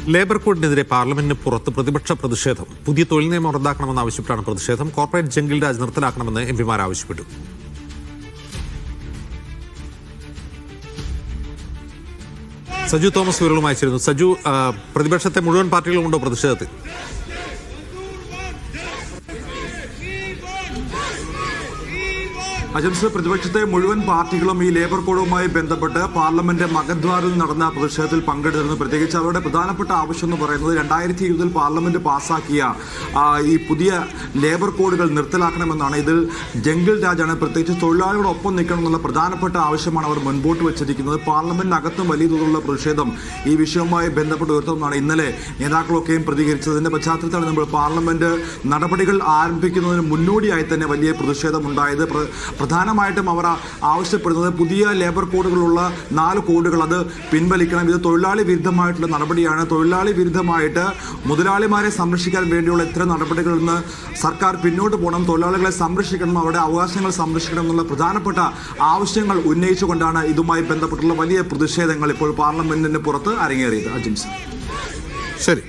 Labour കോഡിനെതിരെ പാർലമെന്റിന് പുറത്ത് പ്രതിപക്ഷ പ്രതിഷേധം. പുതിയ തൊഴിൽ നിയമം റദ്ദാക്കണമെന്ന് ആവശ്യപ്പെട്ടാണ് പ്രതിഷേധം. കോർപ്പറേറ്റ് ജംഗിൾ രാജ് നിർത്തലാക്കണമെന്ന് എംപിമാർ ആവശ്യപ്പെട്ടു. സജു തോമസ് വിവരങ്ങളുമായി ചേരുന്നു. സജു, പ്രതിപക്ഷത്തെ മുഴുവൻ പാർട്ടികളും ഉണ്ടോ പ്രതിഷേധത്തിൽ? അജംസ്, പ്രതിപക്ഷത്തെ മുഴുവൻ പാർട്ടികളും ഈ ലേബർ കോഡുമായി ബന്ധപ്പെട്ട് പാർലമെന്റ് മകദ്വാറിൽ നടന്ന പ്രതിഷേധത്തിൽ പങ്കെടുത്തിരുന്നു. പ്രത്യേകിച്ച് അവരുടെ പ്രധാനപ്പെട്ട ആവശ്യം എന്ന് പറയുന്നത് 2020 പാർലമെന്റ് പാസാക്കിയ ഈ പുതിയ ലേബർ കോഡുകൾ നിർത്തലാക്കണമെന്നാണ്. ഇതിൽ ജംഗിൾ രാജാണ്, പ്രത്യേകിച്ച് തൊഴിലാളികളോടൊപ്പം നിൽക്കണം എന്നുള്ള പ്രധാനപ്പെട്ട ആവശ്യമാണ് അവർ മുൻപോട്ട് വെച്ചിരിക്കുന്നത്. പാർലമെന്റിനകത്തും വലിയ തോതിലുള്ള പ്രതിഷേധം ഈ വിഷയവുമായി ബന്ധപ്പെട്ട് ഉയർത്തുമെന്നാണ് ഇന്നലെ നേതാക്കളൊക്കെയും പ്രതികരിച്ചതിന്റെ പശ്ചാത്തലത്തിലാണ് നമ്മൾ പാർലമെന്റ് നടപടികൾ ആരംഭിക്കുന്നതിന് മുന്നോടിയായി തന്നെ വലിയ പ്രതിഷേധമുണ്ടായത്. പ്രധാനമായിട്ടും അവർ ആവശ്യപ്പെടുന്നത് പുതിയ ലേബർ കോഡുകളുള്ള 4 കോഡുകൾ അത് പിൻവലിക്കണം. ഇത് തൊഴിലാളി വിരുദ്ധമായിട്ടുള്ള നടപടിയാണ്. തൊഴിലാളി വിരുദ്ധമായിട്ട് മുതലാളിമാരെ സംരക്ഷിക്കാൻ വേണ്ടിയുള്ള ഇത്തരം നടപടികളിൽ നിന്ന് സർക്കാർ പിന്നോട്ട് പോകണം, തൊഴിലാളികളെ സംരക്ഷിക്കണം, അവരുടെ അവകാശങ്ങൾ സംരക്ഷിക്കണം എന്നുള്ള പ്രധാനപ്പെട്ട ആവശ്യങ്ങൾ ഉന്നയിച്ചുകൊണ്ടാണ് ഇതുമായി ബന്ധപ്പെട്ടുള്ള വലിയ പ്രതിഷേധങ്ങൾ ഇപ്പോൾ പാർലമെന്റിന് പുറത്ത് അരങ്ങേറിയത്. അജിംസ്, ശരി.